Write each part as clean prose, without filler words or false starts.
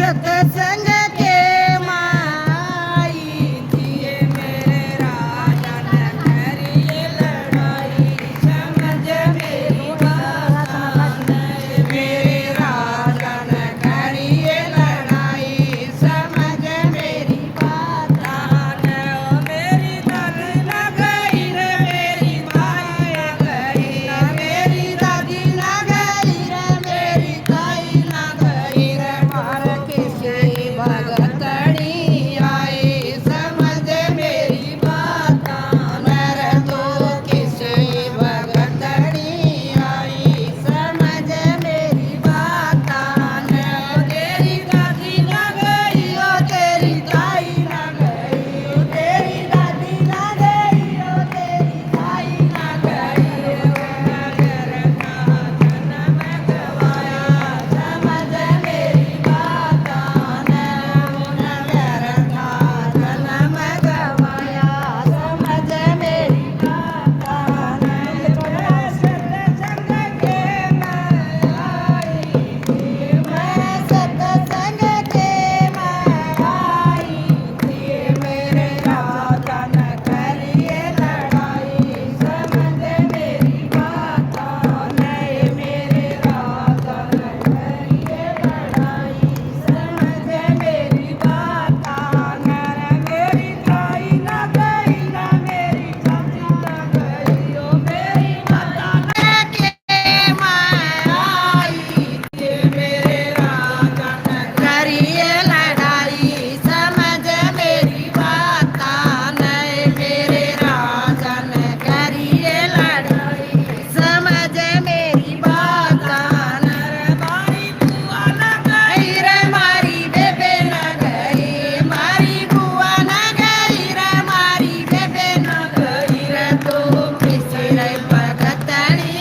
सत्संग के माई दिए मेरे राजा न करिए लड़ाई समझ मेरी बात मेरे राजा न करिए लड़ाई समझ मेरी बात मेरी दादी न गई रे मेरी ताई न गई मेरी दादी न गई रे मेरी ताई न गई रे मार किसी भगतड़ी आई समझ मेरी बात मेरे तो किसी भगतड़ी आई समझ मेरी बात तेरी दादी न गई ओ तेरी ताई न गई ओ तेरी दादी न गई ओ तेरी ताई न गई नगर का जन्म गवाया समझ मेरी बात नगर का जन्म गवाया समझ मेरी बात सत्संग के मैं आई मैं सत्संग के मैं आई मेरे राजा न करिए लड़ाई समझ मेरी बात नहीं मेरे राजा न करिए लड़ाई समझ मेरी बात मेरी ताई न गई न मेरी चाची न गई ओ मेरी माता के मैं आई मेरे राजा न करिए लड़ाई समझ मेरी बात नहीं मेरे राजा न करिए लड़ाई समझ मेरी बात मारी बुआ न गई रे मारी बेबे न गई मारी बुआ न गई रे मारी बेबे न गई रे तो किसी रे भगतड़ी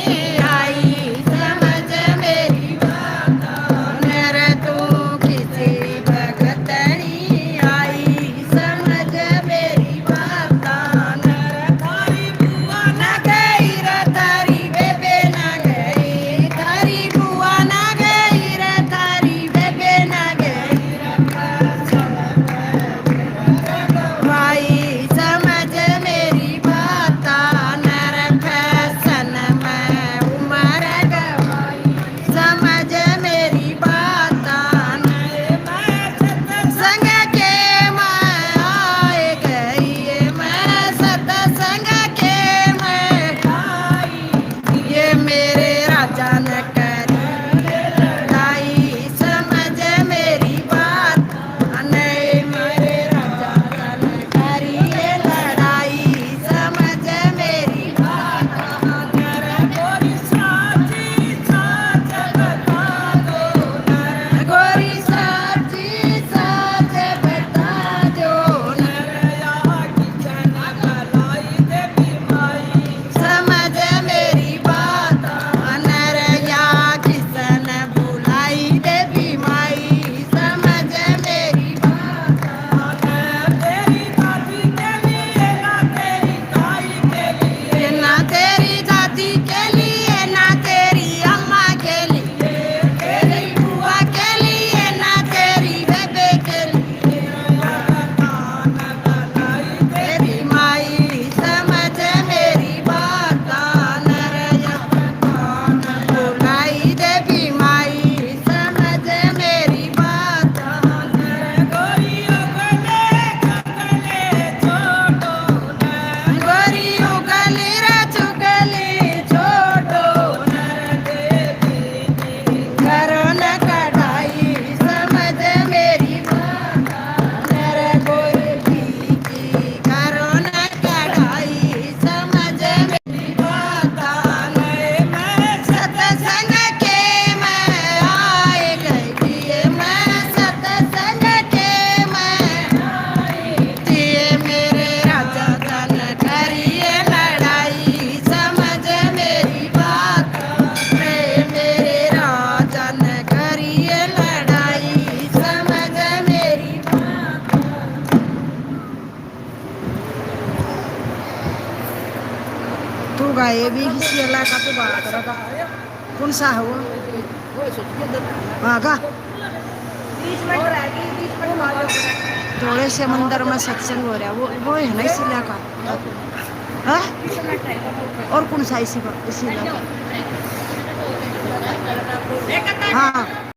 आई समझ मेरी बात मेरे तो किसी भगतड़ी आई समझ मेरी बात थारी बुआ न गई रे थारी बेबे न गई थारी बुआ न गई रे थारी बेबे न गई भाई समझ मेरी बात नर फैशन में उमर गवाई समझ मेरी बात मैं सत्संग के मैं आए गई मैं सत्संग के मैं आई ये मेरे राजा न करी लड़ाई समझ मेरी बात नहीं मेरे राजा न करिए लड़ाई समझ मेरी बात गोरी साची साच बता दो गोरी साची साच बता दो नरया किचन गलाई देवी माई समझ मेरी बात नरया किसन बुलाई देवी माई समझ मेरी बात तेरी दादी के लिए ना तेरी ताई के लिए ना तेरी दादी के लिए ना तेरी अम्मा के लिए तेरी बुआ के लिए ना तेरी बेबे के लिए तेरी माई समझ मेरी बात नरया बुलाई देवी माई समझ मेरी बात गोरियों गले छोटो गोरियों गले रे चुगली छोटो करो न कढ़ाई समझ मेरी बात नर गोरी की करो न कढ़ाई समझ मेरी बात मैं सत्संग के मैं आए गई मैं सत्संग के मैं आई मेरे राजा न करिए लड़ाई समझ मेरी बात मेरे राजा न करिए लड़ाई समझ मेरी बात तू गाए भी किसी का तो बात रहा कौन सा हुआ हाँ का 20 मिनट थोड़े से मंदिर में सत्संग हो रहा है, वो है ना इसी इलाका। हाँ? और कौन सा इसी इलाका? हाँ